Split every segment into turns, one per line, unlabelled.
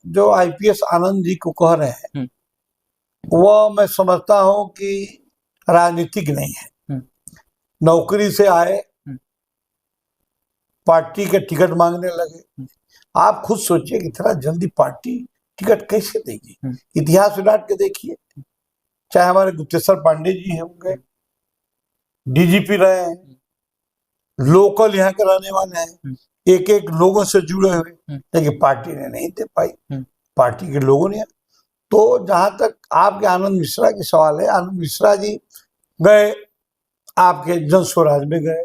जो आईपीएस आनंद जी को कह रहे हैं वह मैं समझता हूं कि राजनीतिक नहीं है। नौकरी से आए, पार्टी के टिकट मांगने लगे। आप खुद सोचिए कि इतना जल्दी पार्टी टिकट कैसे देगी। इतिहास उलट के देखिए, चाहे हमारे गुप्तेश्वर पांडे जी होंगे, डीजीपी रहे हैं, लोकल यहाँ के रहने वाले हैं, एक एक लोगों से जुड़े हुए, लेकिन पार्टी ने नहीं दे पाई। पार्टी के लोगों ने। तो जहां तक आपके आनंद मिश्रा की सवाल है, आनंद मिश्रा जी गए आपके जन स्वराज में, गए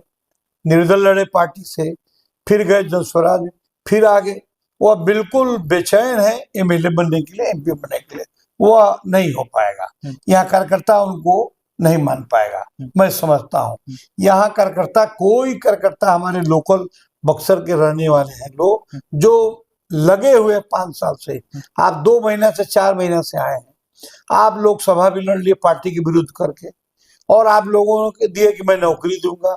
निर्दल लड़े पार्टी से, फिर गए जन स्वराज में, फिर आगे। वह बिल्कुल बेचैन है एमएलए बनने के लिए, एमपी बनने के लिए। वह नहीं हो पाएगा। यहाँ कार्यकर्ता उनको नहीं मान पाएगा, मैं समझता हूँ। यहाँ कार्यकर्ता, कोई कार्यकर्ता हमारे लोकल बक्सर के रहने वाले हैं लोग जो लगे हुए 5 साल से, आप 2 महीना से 4 महीना से आए हैं। आप लोकसभा भी लड़ लिए पार्टी के विरुद्ध करके, और आप लोगों के दिए कि मैं नौकरी दूंगा।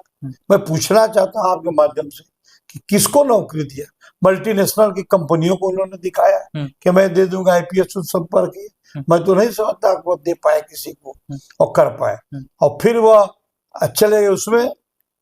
मैं पूछना चाहता हूं आपके माध्यम से कि किसको नौकरी दिया? मल्टीनेशनल की कंपनियों को उन्होंने दिखाया कि मैं दे दूंगा आईपीएस संपर्क की। मैं तो नहीं समझता वो दे पाए किसी को और कर पाए। और फिर वह चले गए उसमें,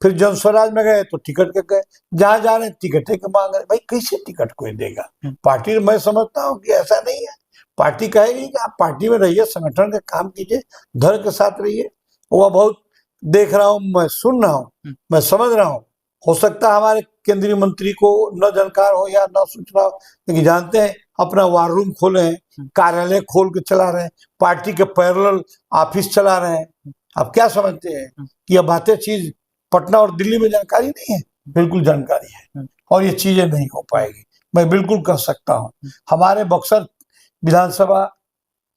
फिर जन स्वराज में गए तो टिकट के गए, जहां जा रहे टिकट के मांग रहे। भाई कैसे टिकट कोई देगा? पार्टी, मैं समझता हूँ कि ऐसा नहीं है। पार्टी कहेगी कि आप पार्टी में रहिए, संगठन का काम कीजिए, धैर्य के साथ रहिए। वह बहुत देख रहा हूँ, मैं सुन रहा हूँ, मैं समझ रहा हूँ। हो सकता है हमारे केंद्रीय मंत्री को न जानकार हो या न सूचना हो, लेकिन जानते हैं अपना वार रूम खोले हैं, कार्यालय खोल के चला रहे हैं, पार्टी के पैरेलल ऑफिस चला रहे हैं। आप क्या समझते हैं कि यह बातें चीज पटना और दिल्ली में जानकारी नहीं है? बिल्कुल जानकारी है, और ये चीजें नहीं हो पाएगी। मैं बिल्कुल कह सकता हूँ हमारे बक्सर विधानसभा,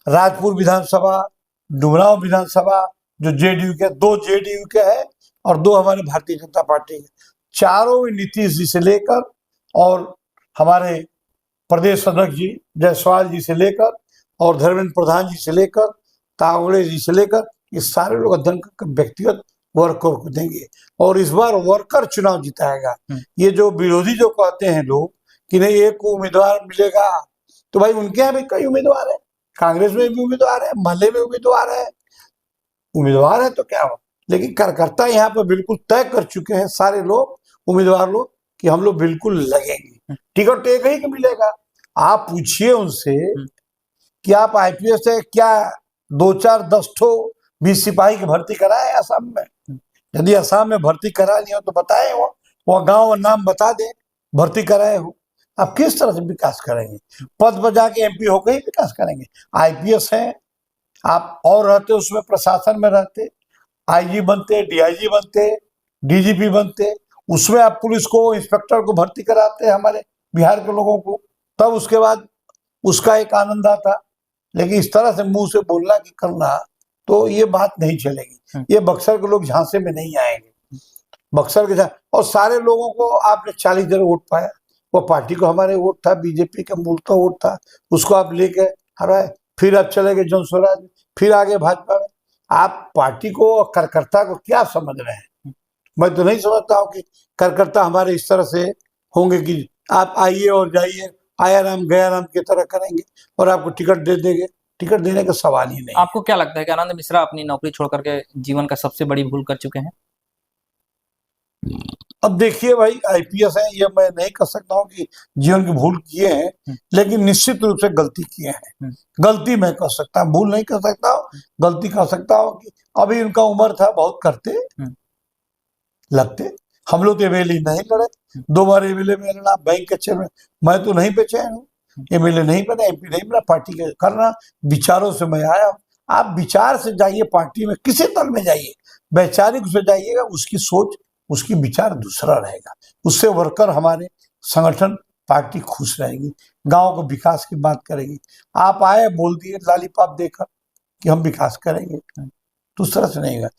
राजपुर विधानसभा, डुमरांव विधानसभा, जो जेडीयू के, 2 जेडीयू के हैं और 2 हमारे भारतीय जनता पार्टी के, चारों में नीतीश जी से लेकर और हमारे प्रदेश अध्यक्ष जी जायसवाल जी से लेकर और धर्मेंद्र प्रधान जी से लेकर तावड़े जी से लेकर, ये सारे लोग अध्यक्ष व्यक्तिगत वर्कर को देंगे और इस बार वर्कर चुनाव जिताएगा। ये जो विरोधी जो कहते हैं लोग कि नहीं एक उम्मीदवार मिलेगा, तो भाई उनके यहाँ भी कई उम्मीदवार है, कांग्रेस में भी उम्मीदवार है, माले में उम्मीदवार है। उम्मीदवार है तो क्या हो, लेकिन कार्यकर्ता यहाँ पर बिल्कुल तय कर चुके हैं सारे लोग, उम्मीदवार लोग, कि हम लोग बिल्कुल लगेंगे। टिकट एक ही मिलेगा। आप पूछिए उनसे कि आप आईपीएस से क्या 2-4-10 ठो भी सिपाही की भर्ती कराए असम में? यदि असम में भर्ती करा लिया तो बताए, वो गांव और नाम बता दे भर्ती कराए हो। आप किस तरह से विकास करेंगे? पद पर जाके एमपी होकर ही विकास करेंगे? आईपीएस है, आप और रहते उसमें, प्रशासन में रहते, आईजी बनते, डीआईजी बनते, डीजीपी बनते, उसमें आप पुलिस को, इंस्पेक्टर को भर्ती कराते हमारे बिहार के लोगों को, तब उसके बाद उसका एक आनंद आता। लेकिन इस तरह से मुंह से बोलना कि करना, तो ये बात नहीं चलेगी। ये बक्सर के लोग झांसे में नहीं आएंगे। बक्सर के और सारे लोगों को आपने 40 जगह वोट पाया, वो पार्टी को हमारे वोट था, बीजेपी का मूल का वोट था, उसको आप लेके हराए। फिर आप चले गए जन स्वराज में, फिर आगे भाजपा में। आप पार्टी को और कार्यकर्ता को क्या समझ रहे हैं? मैं तो नहीं समझता हूँ कि कार्यकर्ता हमारे इस तरह से होंगे कि आप आइए और जाइए, आया राम गया राम की तरह करेंगे और आपको टिकट दे देंगे। टिकट देने का सवाल ही नहीं।
आपको क्या लगता है कि आनंद मिश्रा अपनी नौकरी छोड़ करके जीवन का सबसे बड़ी भूल कर चुके हैं?
अब देखिए भाई, आईपीएस है, ये मैं नहीं कह सकता हूँ कि जीवन की भूल किए हैं, लेकिन निश्चित रूप से गलती किए हैं। गलती मैं कह सकता हूँ, भूल नहीं कह सकता हूँ, गलती कह सकता हूँ कि अभी उनका उम्र था, बहुत करते लगते। हम लोग तो एमएलए नहीं लड़े, 2 बार एमएलए में लड़ा, बैंक के चेयरमैन। मैं तो नहीं बेचैन हूँ, एमएलए नहीं बना, एमपी नहीं बना, पार्टी के करना, विचारों से मैं आया। आप विचार से जाइए, पार्टी में किसी दल में जाइए, वैचारिक से जाइएगा, उसकी सोच, उसकी विचार दूसरा रहेगा। उससे वर्कर, हमारे संगठन, पार्टी खुश रहेगी, गांव को विकास की बात करेगी। आप आए, बोल दिए लालीपाप देकर कि हम विकास करेंगे, तो उस तरह से नहीं होगा।